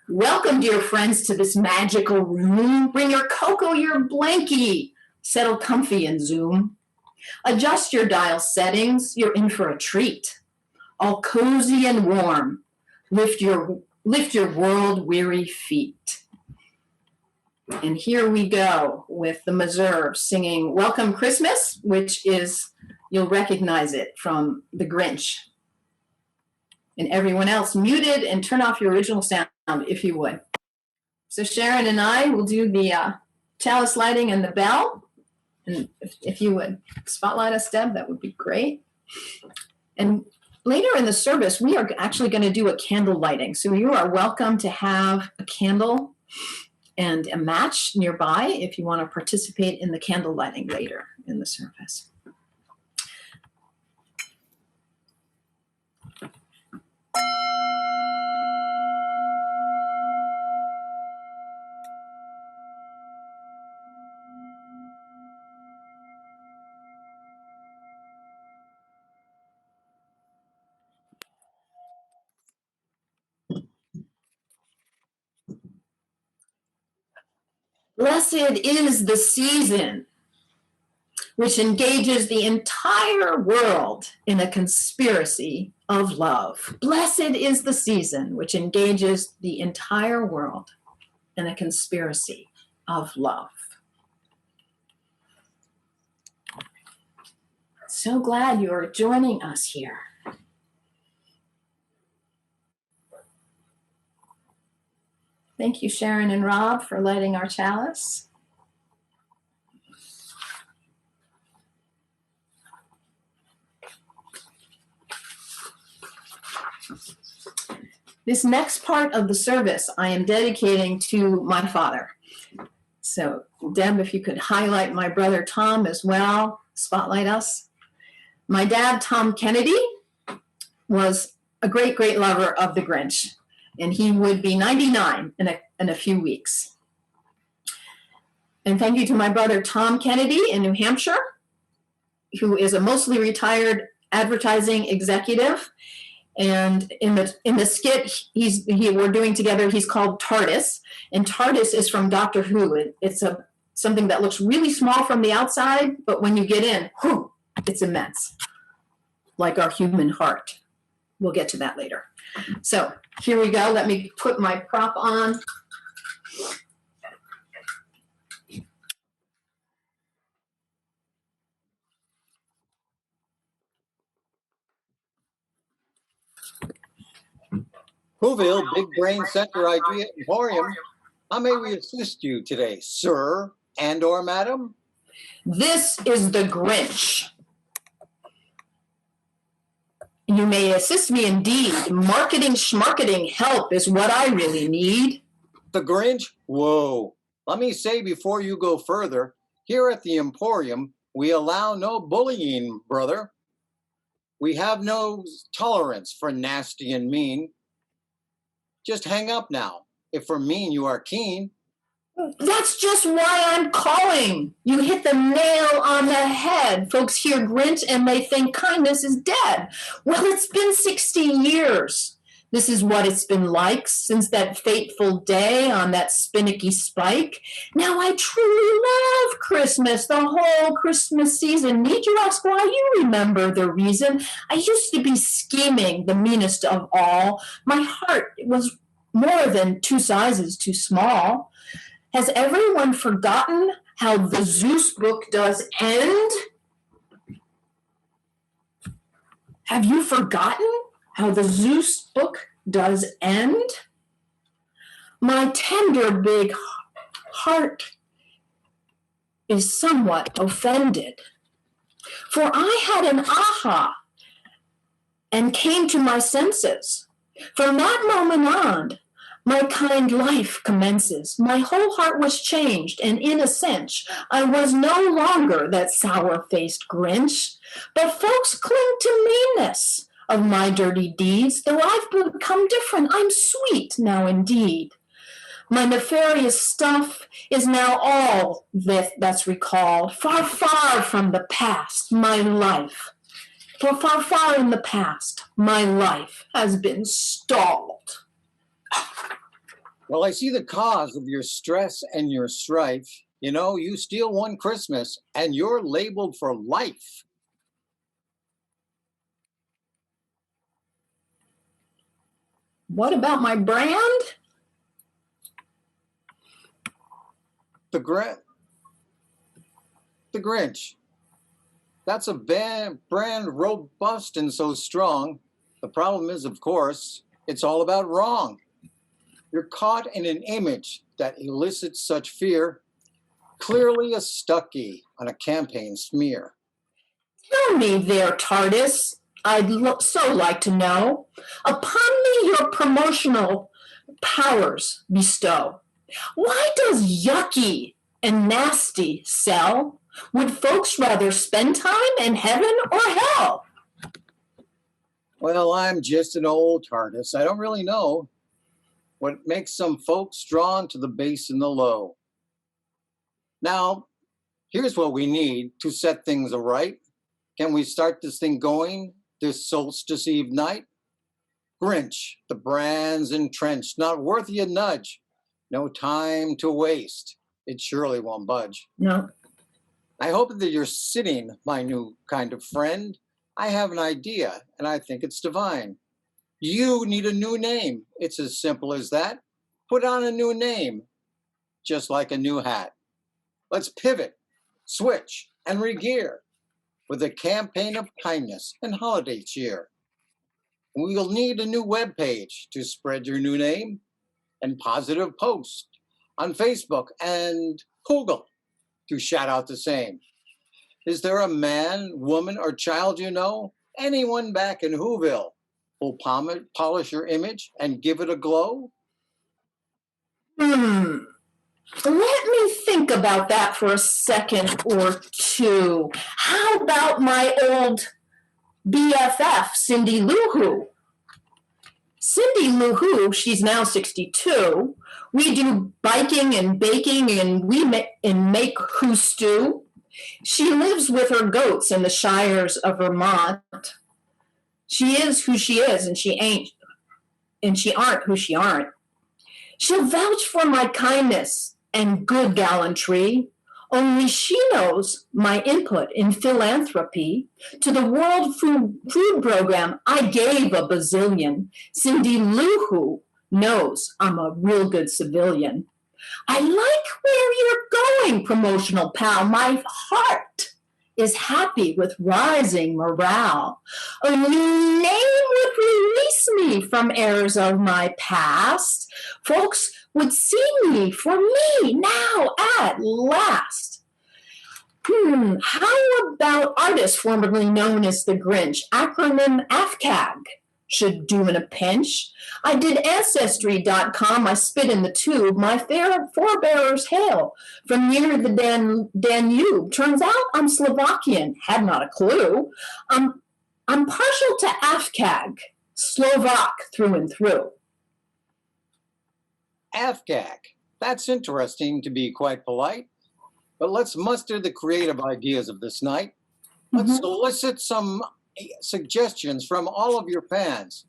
Welcome, dear friends, to this magical room. Bring your cocoa, your blankie. Settle comfy in Zoom. Adjust your dial settings. You're in for a treat. All cozy and warm. Lift your world-weary feet. And here we go with the Meserve singing Welcome Christmas, which is, you'll recognize it from the Grinch. And everyone else muted, and turn off your original sound if you would. So Sharon and I will do the chalice lighting and the bell. And if you would spotlight us, Deb, that would be great. And later in the service, we are actually going to do a candle lighting. So you are welcome to have a candle and a match nearby if you want to participate in the candle lighting later in the service. Blessed is the season which engages the entire world in a conspiracy of love. Blessed is the season which engages the entire world in a conspiracy of love. So glad you are joining us here. Thank you, Sharon and Rob, for lighting our chalice. This next part of the service I am dedicating to my father. So, Deb, if you could highlight my brother Tom as well, spotlight us. My dad, Tom Kennedy, was a great, great lover of the Grinch, and he would be 99 in a few weeks. And thank you to my brother Tom Kennedy in New Hampshire, who is a mostly retired advertising executive. And in the skit we're doing together, he's called TARDIS, and TARDIS is from Doctor Who. It's something that looks really small from the outside, but when you get in, whew, it's immense, like our human heart. We'll get to that later. So here we go. Let me put my prop on. Whoville, Big Brain Center Idea Emporium. How may we assist you today, sir and or madam? This is the Grinch. You may assist me indeed. Marketing schmarketing help is what I really need. The Grinch? Whoa. Let me say before you go further, here at the Emporium, we allow no bullying, brother. We have no tolerance for nasty and mean. Just hang up now. If for mean you are keen. That's just why I'm calling. You hit the nail on the head. Folks hear Grinch and they think kindness is dead. Well, it's been 60 years. This is what it's been like since that fateful day on that spinnicky spike. Now I truly love Christmas, the whole Christmas season. Need you ask why? You remember the reason. I used to be scheming, the meanest of all. My heart was more than 2 sizes too small. Has everyone forgotten how the Zeus book does end? Have you forgotten how the Zeus book does end? My tender big heart is somewhat offended, for I had an aha and came to my senses. From that moment on, my kind life commences. My whole heart was changed, and in a sense, I was no longer that sour-faced Grinch. But folks cling to meanness of my dirty deeds, though I've become different. I'm sweet now indeed. My nefarious stuff is now all that's recalled, far, far from the past, my life. For far, far in the past, my life has been stalled. Well, I see the cause of your stress and your strife. You know, you steal one Christmas and you're labeled for life. What about my brand? The Grinch. The Grinch. That's a brand robust and so strong. The problem is, of course, it's all about wrong. You're caught in an image that elicits such fear, clearly a stucky on a campaign smear. Tell me there, TARDIS. I'd so like to know. Upon me your promotional powers bestow. Why does yucky and nasty sell? Would folks rather spend time in heaven or hell? Well, I'm just an old TARDIS. I don't really know what makes some folks drawn to the base and the low. Now, here's what we need to set things aright. Can we start this thing going this solstice eve night? Grinch, the brand's entrenched, not worthy a nudge. No time to waste. It surely won't budge. No. I hope that you're sitting, my new kind of friend. I have an idea, and I think it's divine. You need a new name. It's as simple as that. Put on a new name, just like a new hat. Let's pivot, switch, and regear with a campaign of kindness and holiday cheer. We'll need a new web page to spread your new name and positive post on Facebook and Google to shout out the same. Is there a man, woman, or child you know? Anyone back in Whoville will polish your image and give it a glow? Let me think about that for a second or two. How about my old BFF, Cindy Lou Who? Cindy Lou Who, she's now 62. We do biking and baking and we make who stew. She lives with her goats in the shires of Vermont. She is who she is and she aren't who she aren't. She'll vouch for my kindness and good gallantry. Only she knows my input in philanthropy. To the World Food Program, I gave a bazillion. Cindy Lou Who knows I'm a real good civilian. I like where you're going, promotional pal. My heart is happy with rising morale. A new name would release me from errors of my past. Folks would see me for me now at last. How about artist formerly known as the Grinch, acronym AFCAG? Should do in a pinch. I did Ancestry.com, I spit in the tube. My forebears hail from near the Danube. Turns out I'm Slovakian, had not a clue. I'm partial to AFCAG, Slovak through and through. AFCAG. That's interesting, to be quite polite. But let's muster the creative ideas of this night. Let's solicit some suggestions from all of your fans.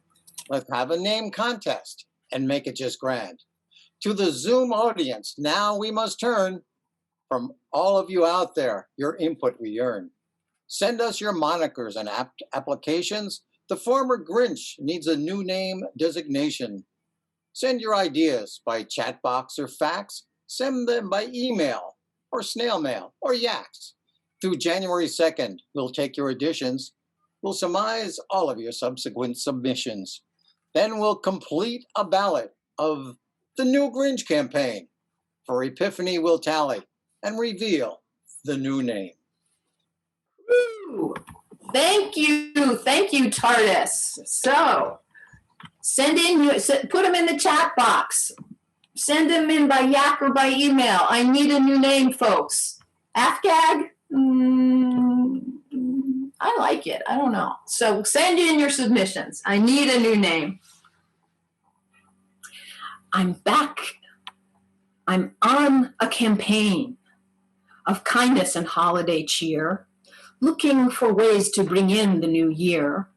Let's have a name contest and make it just grand. To the Zoom audience, now we must turn. From all of you out there, your input we yearn. Send us your monikers and applications. The former Grinch needs a new name designation. Send your ideas by chat box or fax. Send them by email or snail mail or yaks. Through January 2nd, we'll take your additions. We'll surmise all of your subsequent submissions. Then we'll complete a ballot of the new Grinch campaign. For Epiphany, we'll tally and reveal the new name. Woo. Thank you, TARDIS. So, put them in the chat box. Send them in by yak or by email. I need a new name, folks. AFCAG? I like it. I don't know. So send in your submissions. I need a new name. I'm back. I'm on a campaign of kindness and holiday cheer, looking for ways to bring in the new year,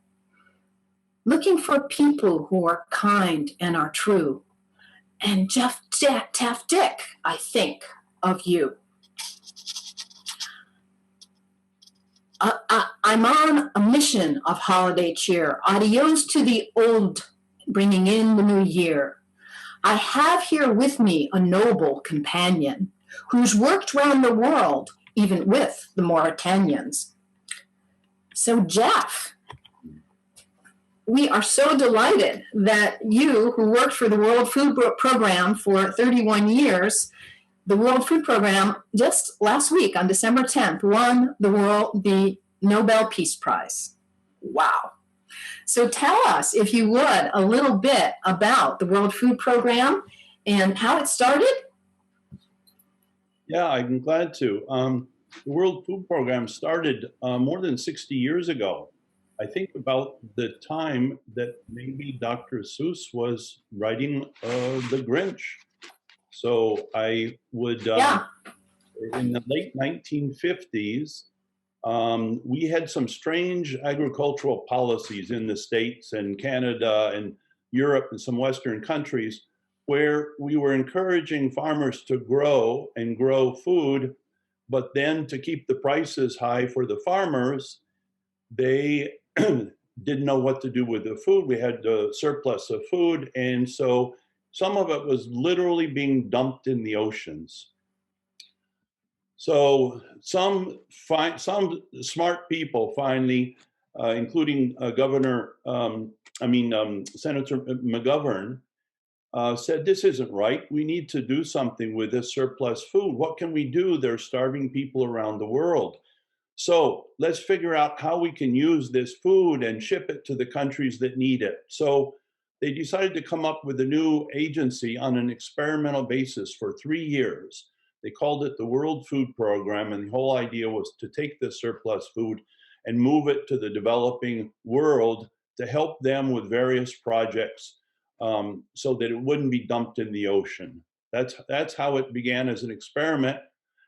looking for people who are kind and are true, And Jeff Taft Dick, I think of you. I'm on a mission of holiday cheer. Adios to the old, bringing in the new year. I have here with me a noble companion who's worked round the world, even with the Mauritanians. So, Jeff, we are so delighted that you, who worked for the World Food Program for 31 years, the World Food Program just last week on December 10th won the Nobel Peace Prize. Wow. So tell us, if you would, a little bit about the World Food Program and how it started. Yeah, I'm glad to. The World Food Program started more than 60 years ago. I think about the time that maybe Dr. Seuss was writing The Grinch. So I would, in the late 1950s, we had some strange agricultural policies in the States and Canada and Europe and some Western countries where we were encouraging farmers to grow food, but then to keep the prices high for the farmers, they didn't know what to do with the food. We had a surplus of food, and so some of it was literally being dumped in the oceans. So some smart people finally, including Senator McGovern, said this isn't right. We need to do something with this surplus food. What can we do? There's starving people around the world. So let's figure out how we can use this food and ship it to the countries that need it. So they decided to come up with a new agency on an experimental basis for 3 years. They called it the World Food Program, and the whole idea was to take this surplus food and move it to the developing world to help them with various projects so that it wouldn't be dumped in the ocean. That's how it began as an experiment.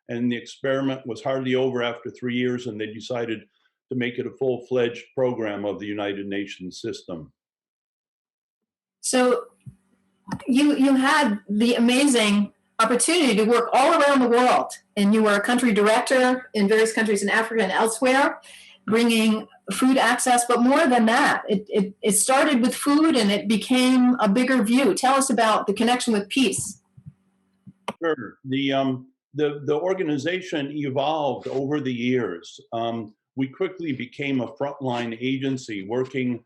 And the experiment was hardly over after 3 years, and they decided to make it a full-fledged program of the United Nations system. So you had the amazing opportunity to work all around the world, and you were a country director in various countries in Africa and elsewhere, bringing food access. But more than that, it started with food, and it became a bigger view. Tell us about the connection with peace. Sure. The organization evolved over the years. We quickly became a frontline agency working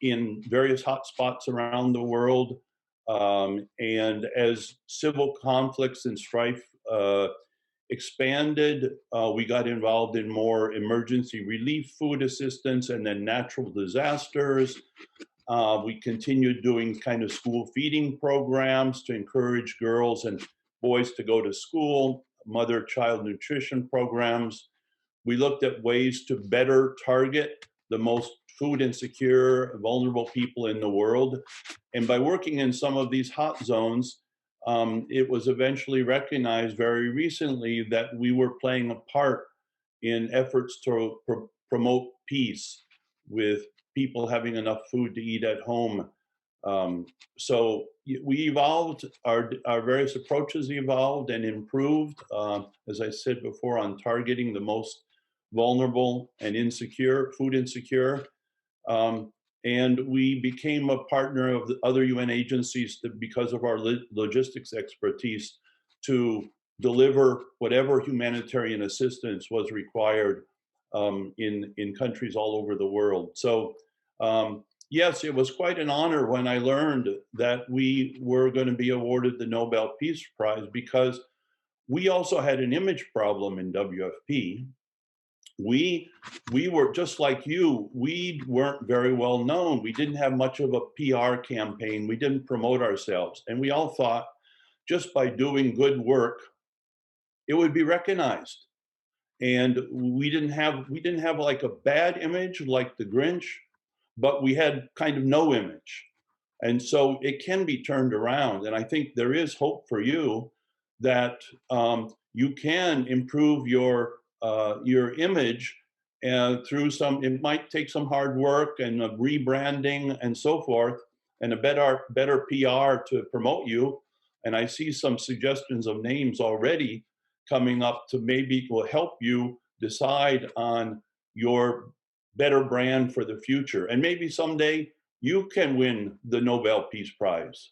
in various hotspots around the world. And as civil conflicts and strife expanded, we got involved in more emergency relief food assistance and then natural disasters. We continued doing kind of school feeding programs to encourage girls and boys to go to school, mother-child nutrition programs. We looked at ways to better target the most food insecure, vulnerable people in the world. And by working in some of these hot zones, it was eventually recognized very recently that we were playing a part in efforts to promote peace with people having enough food to eat at home. So we evolved, our various approaches evolved and improved, as I said before, on targeting the most vulnerable and insecure, food insecure. And we became a partner of the other UN agencies because of our logistics expertise to deliver whatever humanitarian assistance was required in countries all over the world. So yes, it was quite an honor when I learned that we were going to be awarded the Nobel Peace Prize, because we also had an image problem in WFP. We were just like you. We weren't very well known. We didn't have much of a PR campaign. We didn't promote ourselves. And we all thought just by doing good work, it would be recognized. And we didn't have like a bad image like the Grinch, but we had kind of no image. And so it can be turned around. And I think there is hope for you that you can improve your image through some, it might take some hard work and rebranding and so forth, and a better PR to promote you. And I see some suggestions of names already coming up to maybe will help you decide on your better brand for the future. And maybe someday you can win the Nobel Peace Prize.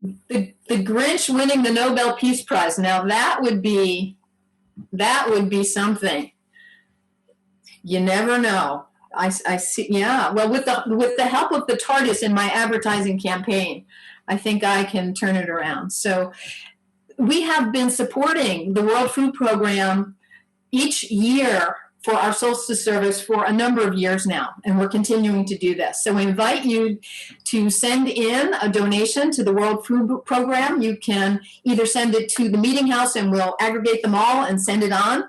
The Grinch winning the Nobel Peace Prize. Now that would be something. You never know. I see. Yeah. Well, with the help of the TARDIS in my advertising campaign, I think I can turn it around. So we have been supporting the World Food Program each year for our Solstice service for a number of years now, and we're continuing to do this. So we invite you to send in a donation to the World Food Program. You can either send it to the meeting house and we'll aggregate them all and send it on,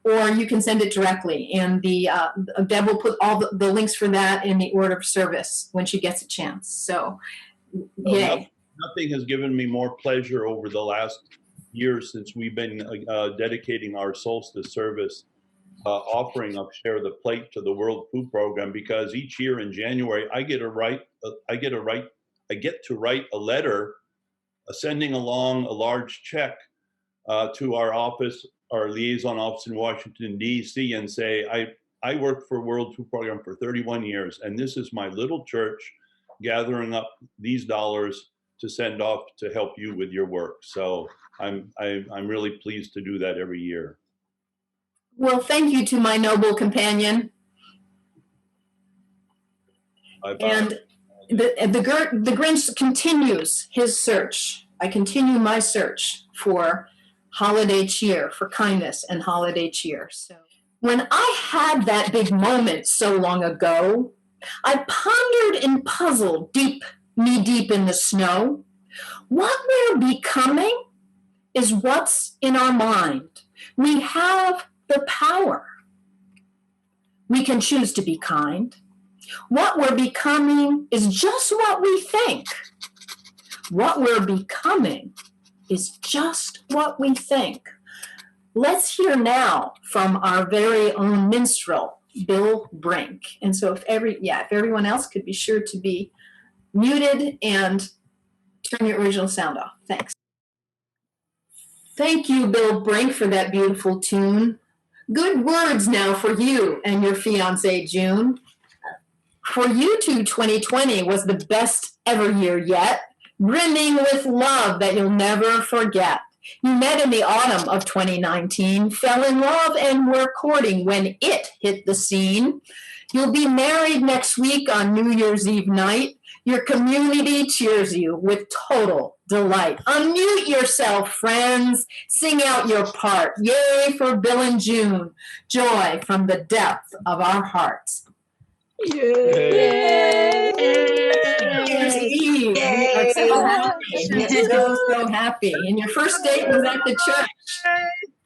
or you can send it directly. And Deb will put all the links for that in the order of service when she gets a chance. So, yay. Nothing has given me more pleasure over the last year since we've been dedicating our Solstice service, offering up Share the Plate to the World Food Program, because each year in January I get to write a letter sending along a large check to our office, our liaison office in Washington, D.C., and say, I worked for World Food Program for 31 years, and this is my little church gathering up these dollars to send off to help you with your work. So I'm really pleased to do that every year. Well, thank you to my noble companion. Bye-bye. And the Grinch continues his search. I continue my search for holiday cheer, for kindness and holiday cheer. So when I had that big moment so long ago, I pondered and puzzled knee deep in the snow. What we're becoming is what's in our mind. We have the power. We can choose to be kind. What we're becoming is just what we think. What we're becoming is just what we think. Let's hear now from our very own minstrel, Bill Brink. And so if everyone else could be sure to be muted and turn your original sound off. Thanks. Thank you, Bill Brink, for that beautiful tune. Good words now for you and your fiancée, June. For you two, 2020 was the best ever year yet, brimming with love that you'll never forget. You met in the autumn of 2019, fell in love, and were courting when it hit the scene. You'll be married next week on New Year's Eve night. Your community cheers you with total delight. Unmute yourself, friends. Sing out your part. Yay for Bill and June. Joy from the depth of our hearts. Yay! Yay! We are so happy. So happy. And your first date was at the church.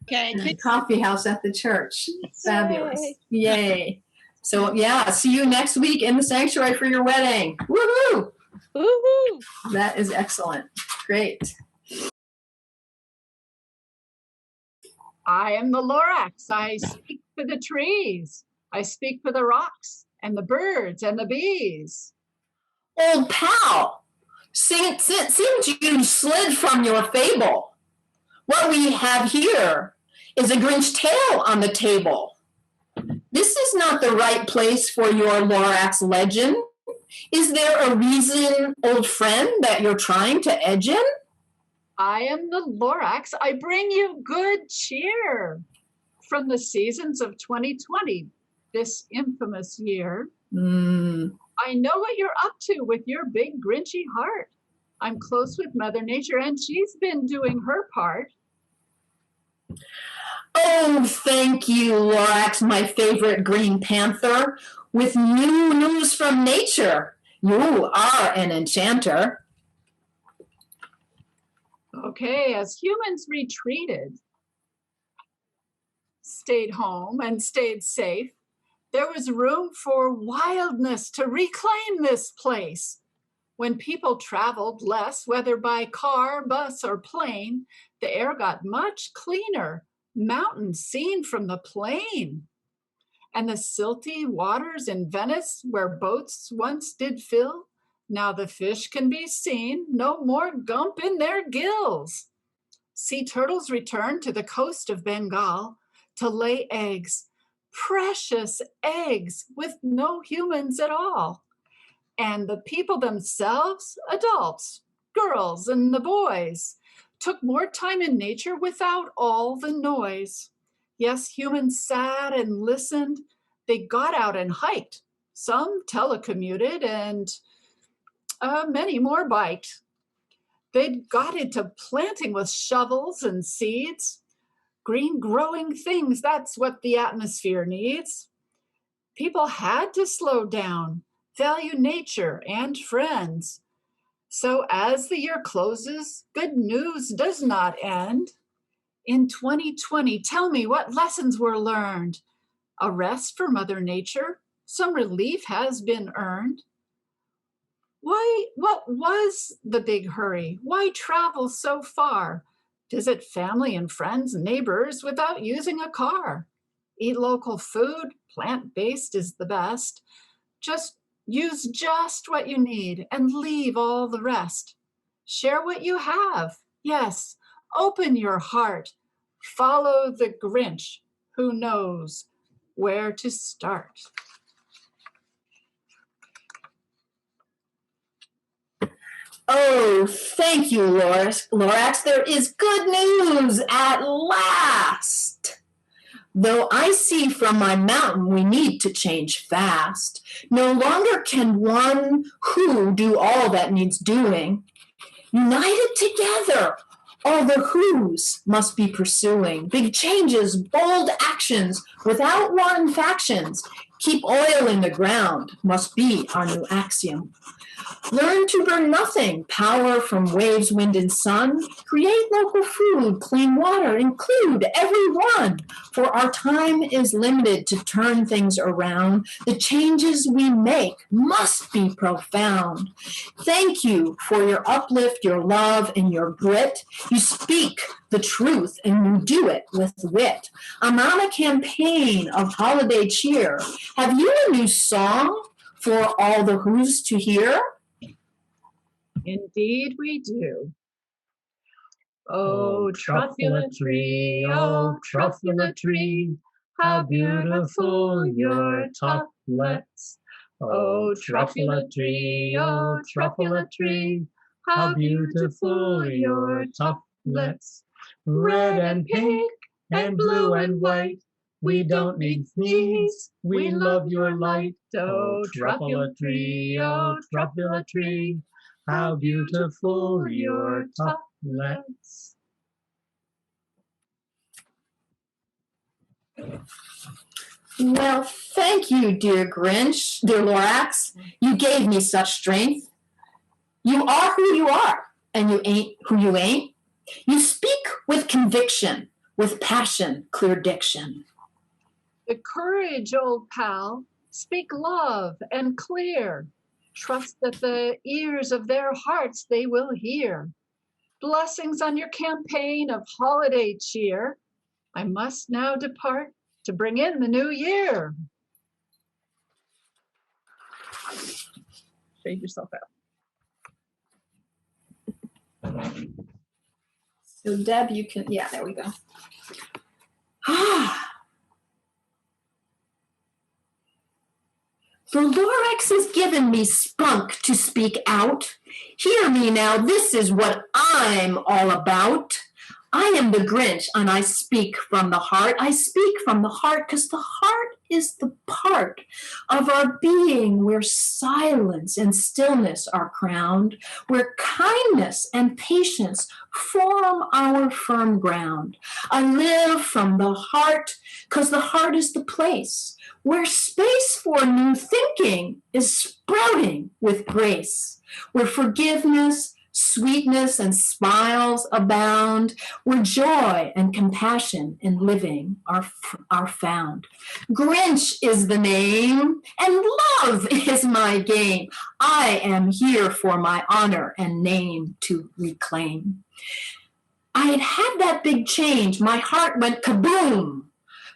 Okay. The coffee house at the church. Fabulous. Yay. So yeah, see you next week in the sanctuary for your wedding. Woohoo! Woohoo! That is excellent. Great. I am the Lorax. I speak for the trees. I speak for the rocks and the birds and the bees. Old pal, seems you slid from your fable. What we have here is a Grinch tale on the table. This is not the right place for your Lorax legend. Is there a reason, old friend, that you're trying to edge in? I am the Lorax. I bring you good cheer from the seasons of 2020, this infamous year. I know what you're up to with your big Grinchy heart. I'm close with Mother Nature, and she's been doing her part. Oh, thank you, Lorax, my favorite Green Panther. With new news from nature, you are an enchanter. Okay, as humans retreated, stayed home and stayed safe, there was room for wildness to reclaim this place. When people traveled less, whether by car, bus, or plane, the air got much cleaner, mountains seen from the plain. And the silty waters in Venice, where boats once did fill, Now the fish can be seen, no more gump in their gills. Sea turtles return to the coast of Bengal to lay eggs, precious eggs with no humans at all. And the people themselves, adults, girls and the boys, took more time in nature without all the noise. Yes, humans sat and listened. They got out and hiked. Some telecommuted and many more biked. They'd got into planting with shovels and seeds. Green growing things, that's what the atmosphere needs. People had to slow down, value nature and friends. So as the year closes, good news does not end. In 2020, tell me what lessons were learned. A rest for Mother Nature, some relief has been earned. What was the big hurry? Why travel so far? Visit family and friends, neighbors without using a car. Eat local food, plant-based is the best. Just use just what you need and leave all the rest. Share what you have. Yes, open your heart. Follow the Grinch who knows where to start. Oh, thank you, Lorax. There is good news at last. Though I see from my mountain we need to change fast. No longer can one who do all that needs doing. United together, all the who's must be pursuing. Big changes, bold actions, without warring factions. Keep oil in the ground must be our new axiom. Learn to burn nothing, power from waves, wind, and sun. Create local food, clean water, include everyone. For our time is limited to turn things around. The changes we make must be profound. Thank you for your uplift, your love, and your grit. You speak the truth and you do it with wit. I'm on a campaign of holiday cheer. Have you a new song for all the who's to hear? Indeed we do. Oh, truffula tree, oh, truffula tree, how beautiful your tuftlets. Oh, truffula tree, how beautiful your tuftlets. Red and pink and blue and white, we don't need fleas, we love your light. Oh, truffula tree, how beautiful your tuftlets. Well, thank you, dear Grinch, dear Lorax. You gave me such strength. You are who you are, and you ain't who you ain't. You speak with conviction, with passion, clear diction. The courage, old pal, speak love and clear. Trust that the ears of their hearts they will hear. Blessings on your campaign of holiday cheer. I must now depart to bring in the new year. Fade yourself out. So Deb, you can, yeah, there we go. The Lorax has given me spunk to speak out. Hear me now, this is what I'm all about. I am the Grinch and I speak from the heart. I speak from the heart because the heart is the part of our being where silence and stillness are crowned, where kindness and patience form our firm ground. I live from the heart because the heart is the place where space for new thinking is sprouting with grace, where forgiveness, sweetness, and smiles abound, where joy and compassion in living are found. Grinch is the name, and love is my game. I am here for my honor and name to reclaim. I had had that big change. My heart went kaboom.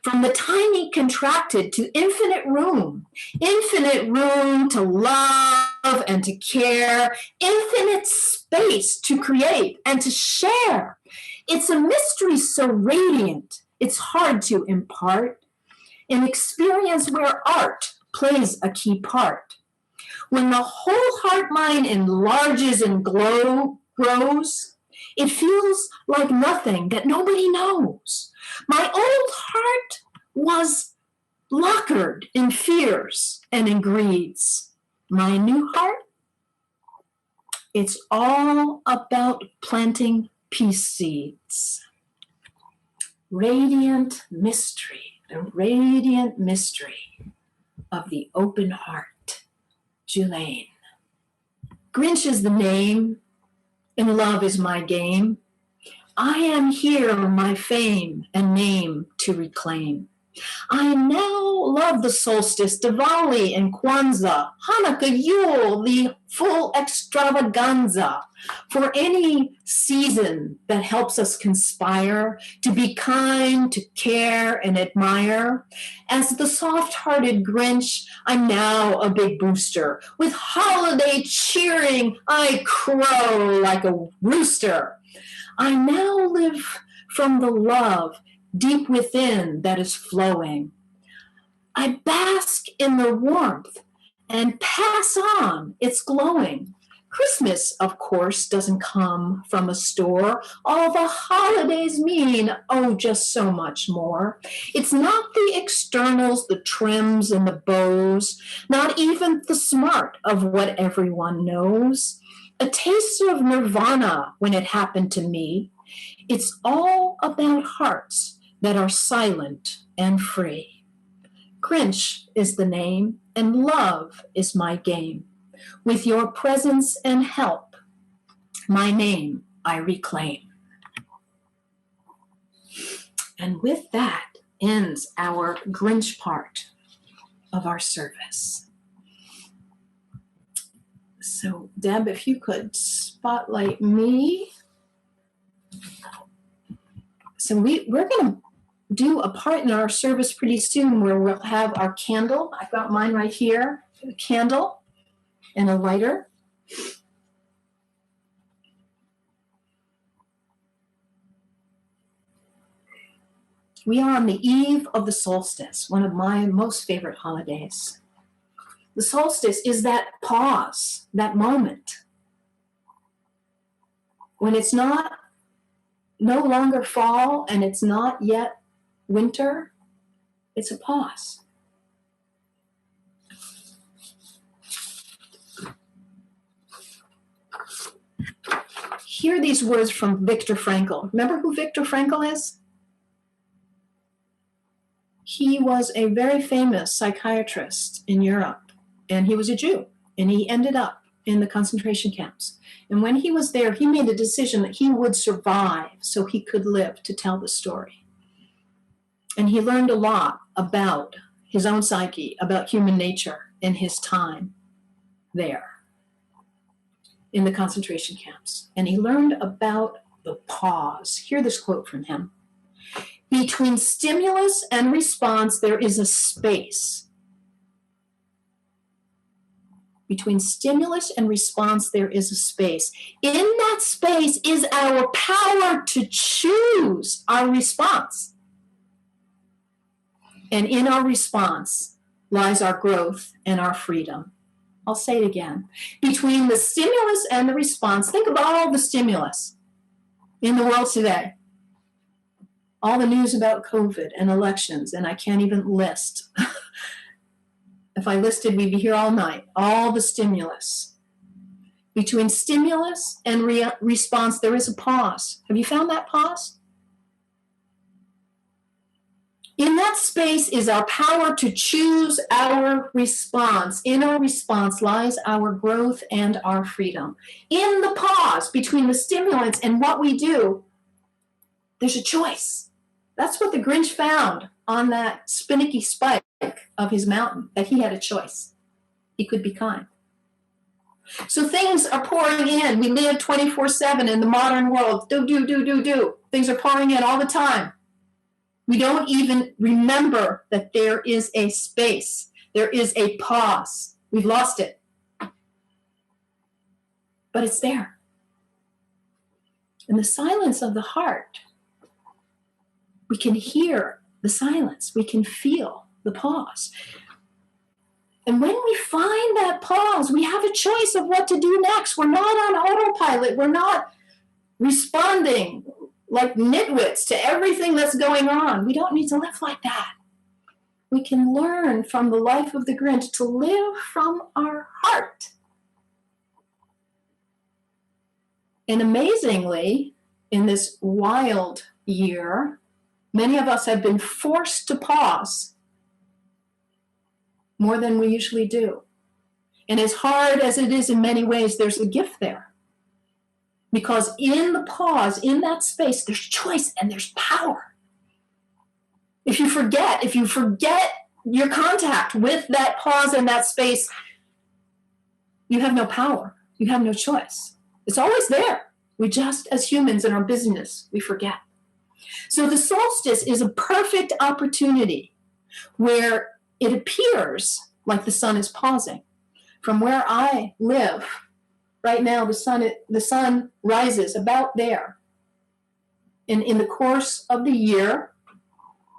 From the tiny contracted to infinite room to love and to care, infinite space to create and to share. It's a mystery so radiant, it's hard to impart, an experience where art plays a key part. When the whole heart mind enlarges and grows, it feels like nothing that nobody knows. My old heart was lockered in fears and in greeds. My new heart, it's all about planting peace seeds. Radiant mystery, the radiant mystery of the open heart. Julaine. Grinch is the name, and love is my game. I am here my fame and name to reclaim. I now love the solstice, Diwali and Kwanzaa, Hanukkah, Yule, the full extravaganza. For any season that helps us conspire to be kind, to care, and admire. As the soft-hearted Grinch, I'm now a big booster. With holiday cheering, I crow like a rooster. I now live from the love deep within that is flowing. I bask in the warmth and pass on its glowing. Christmas, of course, doesn't come from a store. All the holidays mean, oh, just so much more. It's not the externals, the trims and the bows, not even the smart of what everyone knows. A taste of nirvana when it happened to me. It's all about hearts that are silent and free. Grinch is the name, and love is my game. With your presence and help, my name I reclaim. And with that ends our Grinch part of our service. So, Deb, if you could spotlight me. So we're going to do a part in our service pretty soon where we'll have our candle. I've got mine right here, a candle and a lighter. We are on the eve of the solstice, one of my most favorite holidays. The solstice is that pause, that moment when it's no longer fall and it's not yet winter. It's a pause. Hear these words from Viktor Frankl. Remember who Viktor Frankl is? He was a very famous psychiatrist in Europe, and he was a Jew, and he ended up in the concentration camps. And when he was there, he made a decision that he would survive so he could live to tell the story. And he learned a lot about his own psyche, about human nature in his time there in the concentration camps. And he learned about the pause. Hear this quote from him. Between stimulus and response, there is a space. Between stimulus and response, there is a space. In that space is our power to choose our response. And in our response lies our growth and our freedom. I'll say it again. Between the stimulus and the response, think about all the stimulus in the world today. All the news about COVID and elections, and I can't even list. If I listed, we'd be here all night. All the stimulus. Between stimulus and response, there is a pause. Have you found that pause? In that space is our power to choose our response. In our response lies our growth and our freedom. In the pause between the stimulants and what we do, there's a choice. That's what the Grinch found on that spinicky spike of his mountain, that he had a choice. He could be kind. So things are pouring in. We live 24/7 in the modern world. Do. Things are pouring in all the time. We don't even remember that there is a space. There is a pause. We've lost it. but it's there. In the silence of the heart, we can hear the silence. We can feel the pause. And when we find that pause, we have a choice of what to do next. We're not on autopilot. We're not responding like nitwits to everything that's going on. We don't need to live like that. We can learn from the life of the Grinch to live from our heart. And amazingly, in this wild year, many of us have been forced to pause more than we usually do. And as hard as it is in many ways, there's a gift there. Because in the pause, in that space, there's choice and there's power. If you forget your contact with that pause and that space, you have no power. You have no choice. It's always there. We just, as humans in our busyness, we forget. So the solstice is a perfect opportunity where it appears like the sun is pausing. From where I live, right now, the sun rises about there. And in the course of the year,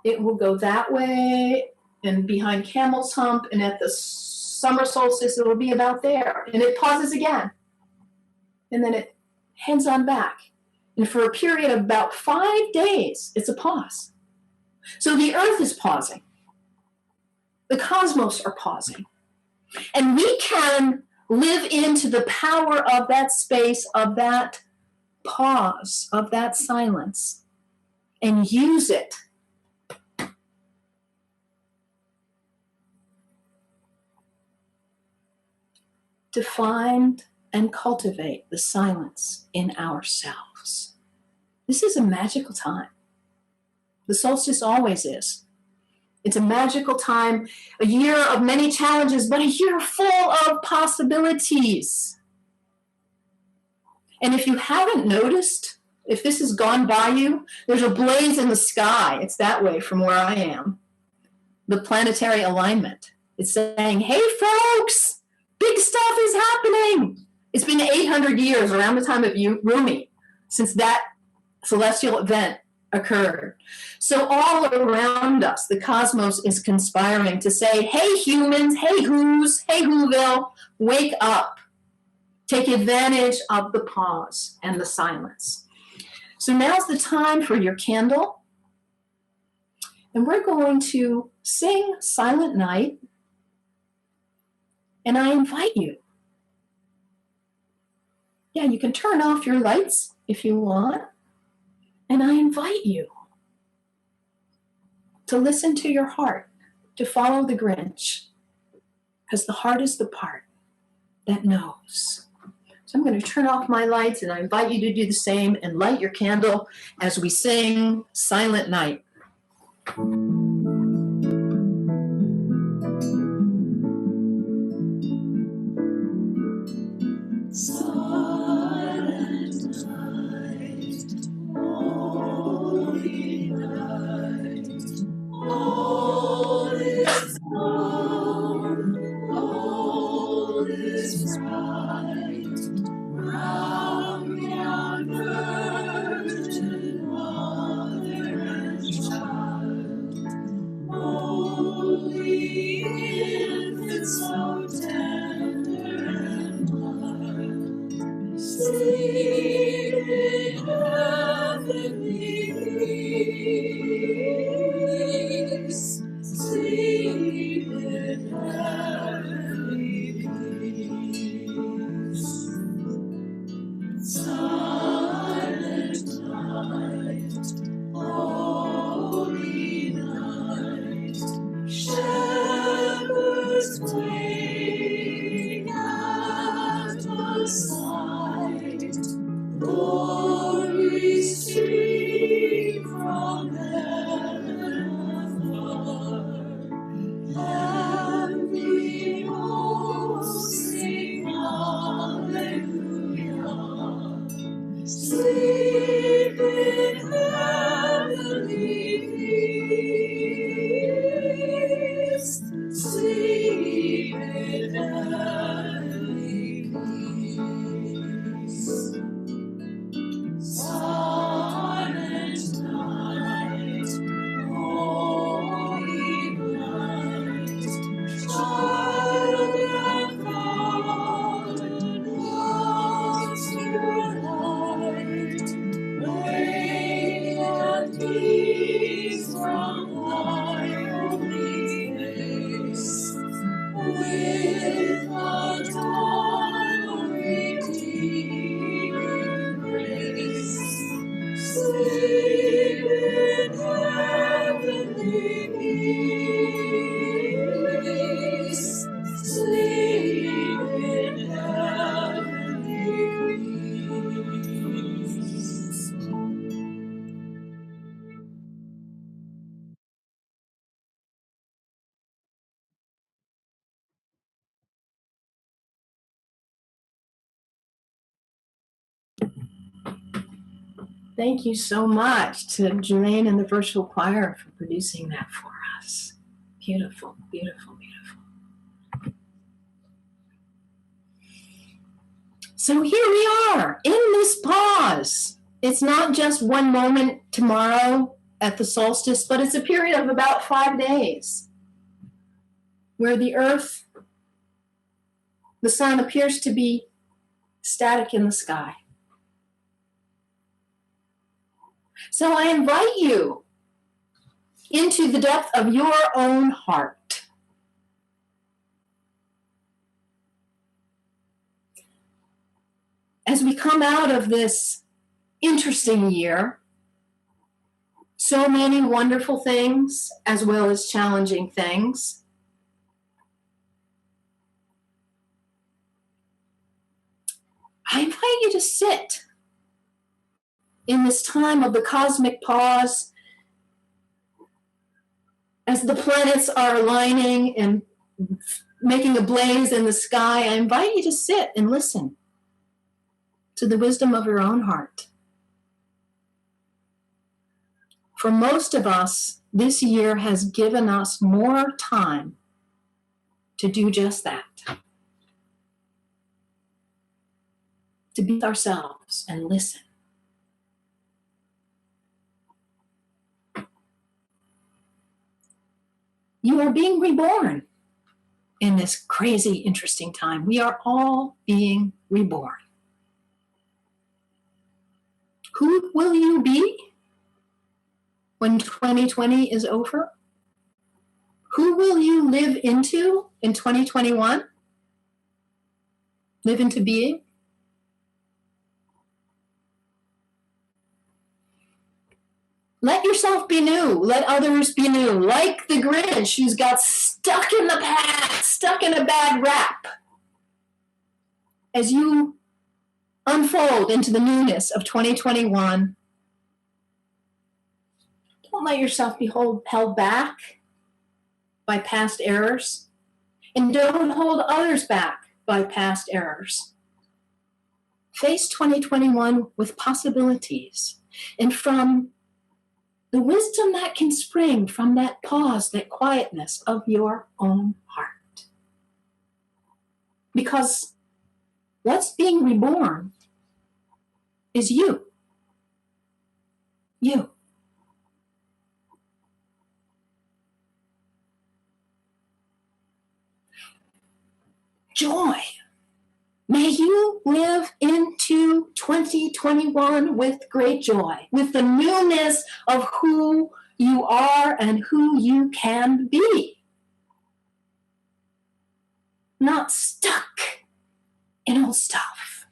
it will go that way and behind Camel's Hump, and at the summer solstice, it will be about there. And it pauses again. And then it heads on back. And for a period of about 5 days, it's a pause. So the earth is pausing. The cosmos are pausing. And we can live into the power of that space, of that pause, of that silence, and use it to find and cultivate the silence in ourselves. This is a magical time. The solstice always is. It's a magical time, a year of many challenges, but a year full of possibilities. And if you haven't noticed, if this has gone by you, there's a blaze in the sky. It's that way from where I am. The planetary alignment. It's saying, hey, folks, big stuff is happening. It's been 800 years around the time of Rumi since that celestial event occurred. So all around us, the cosmos is conspiring to say, hey, humans, hey, hey, Whoville, wake up. Take advantage of the pause and the silence. So now's the time for your candle. And we're going to sing Silent Night. And I invite you. Yeah, you can turn off your lights if you want. And I invite you to listen to your heart, to follow the Grinch, because the heart is the part that knows. So I'm going to turn off my lights, and I invite you to do the same and light your candle as we sing Silent Night. Thank you so much to Jelaine and the virtual choir for producing that for us. Beautiful, beautiful, beautiful. So here we are in this pause. It's not just one moment tomorrow at the solstice, but it's a period of about 5 days where the earth, the sun appears to be static in the sky. So I invite you into the depth of your own heart. As we come out of this interesting year, so many wonderful things as well as challenging things. I invite you to sit in this time of the cosmic pause as the planets are aligning and making a blaze in the sky. I invite you to sit and listen to the wisdom of your own heart. For most of us, this year has given us more time to do just that. To be ourselves and listen. You are being reborn in this crazy, interesting time. We are all being reborn. Who will you be when 2020 is over? Who will you live into in 2021? Live into being? Let yourself be new. Let others be new. Like the Grinch who's got stuck in the past, stuck in a bad rap. As you unfold into the newness of 2021, don't let yourself be held back by past errors. And don't hold others back by past errors. Face 2021 with possibilities. And from the wisdom that can spring from that pause, that quietness of your own heart. Because what's being reborn is you. You. Joy. May you live into 2021 with great joy, with the newness of who you are and who you can be. Not stuck in old stuff.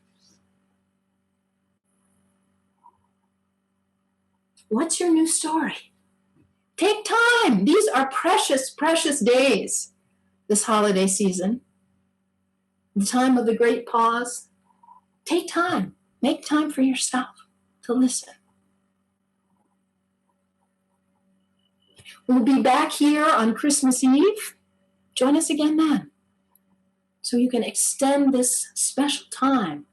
What's your new story? Take time. These are precious, precious days this holiday season. The time of the great pause. Take time. Make time for yourself to listen. We'll be back here on Christmas Eve. Join us again then, so you can extend this special time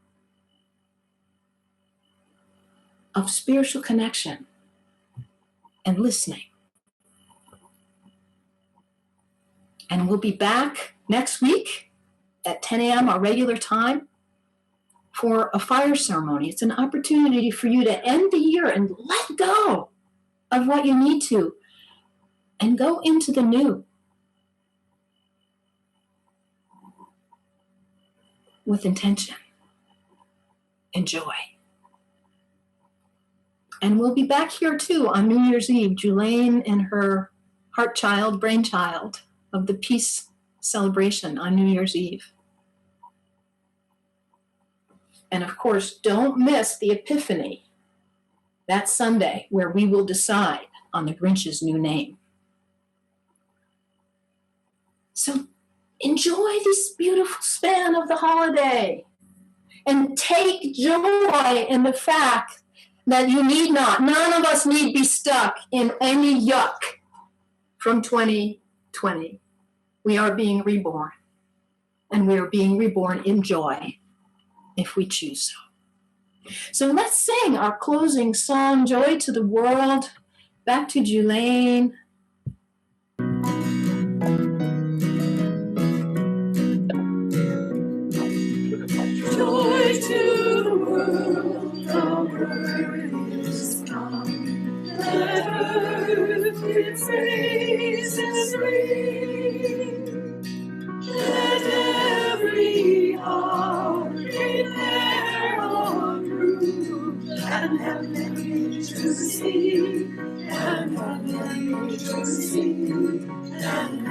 of spiritual connection and listening. And we'll be back next week at 10 a.m., our regular time, for a fire ceremony. It's an opportunity for you to end the year and let go of what you need to and go into the new with intention and joy. And we'll be back here too on New Year's Eve, Jelaine and her heart child, brainchild of the peace celebration on New Year's Eve. And of course, don't miss the Epiphany that Sunday, where we will decide on the Grinch's new name. So enjoy this beautiful span of the holiday and take joy in the fact that you need not, none of us need be stuck in any yuck from 2020. We are being reborn, and we are being reborn in joy if we choose so. So let's sing our closing song, Joy to the World. Back to Julaine. Joy to the world, the word is come. Let earth its praises ring. Let every heart prepare on room, and heaven angels sing, and heaven angels sing, and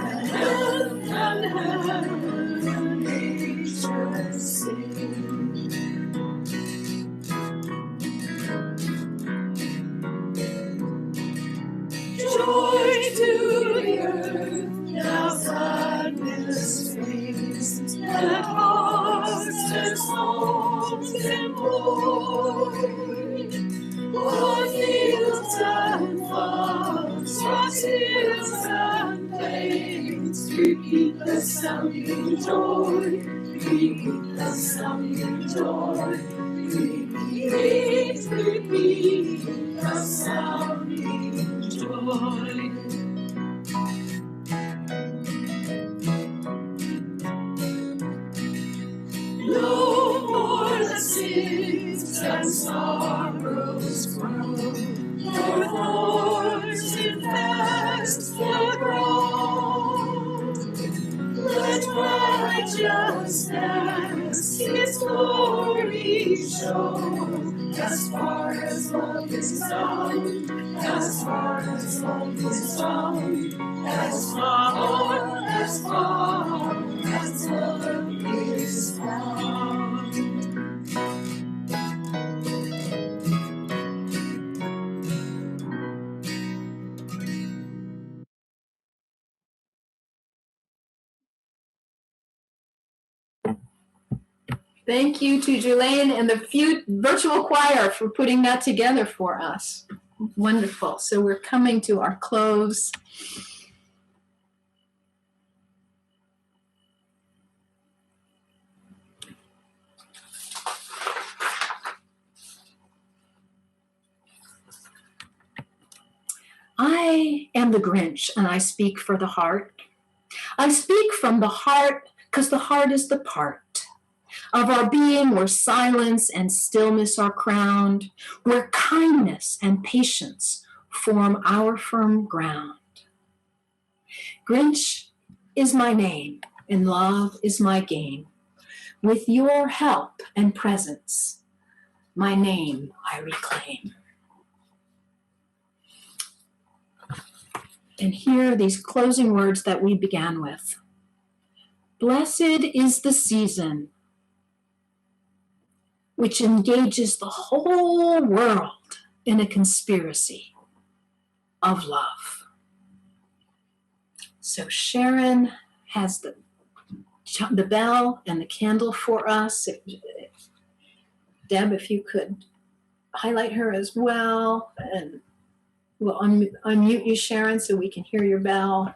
heaven angels sing. Joy to the earth, now sadness fades, let hearts and souls employ. O'er fields and floods, rocks, hills and plains, repeat the sounding joy, repeat the sounding joy, repeat the sounding joy. No more the sins and sorrows grow, nor thorns infest the ground. Let righteousness its glory show, as far as love is found, as far as love is found, as far as love is found. Thank you to Julaine and the virtual choir for putting that together for us. Wonderful. So we're coming to our close. I am the Grinch, and I speak for the heart. I speak from the heart because the heart is the part of our being where silence and stillness are crowned, where kindness and patience form our firm ground. Grinch is my name, and love is my game. With your help and presence, my name I reclaim. And here are these closing words that we began with. Blessed is the season which engages the whole world in a conspiracy of love. So Sharon has the bell and the candle for us. Deb, if you could highlight her as well, and we'll unmute you, Sharon, so we can hear your bell.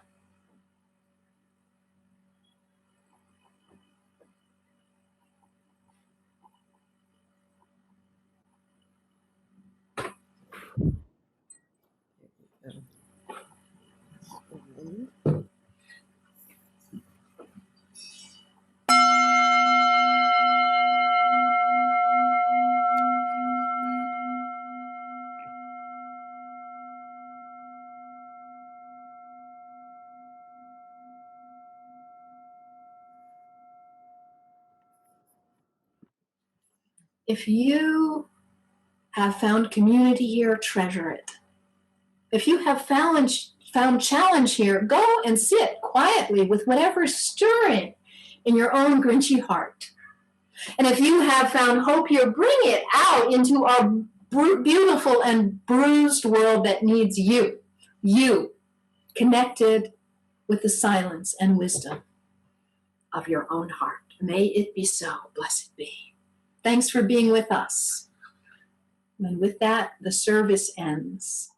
If you have found community here, treasure it. If you have found challenge here, go and sit quietly with whatever's stirring in your own Grinchy heart. And if you have found hope here, bring it out into our beautiful and bruised world that needs you, connected with the silence and wisdom of your own heart. May it be so. Blessed be. Thanks for being with us. And with that, the service ends.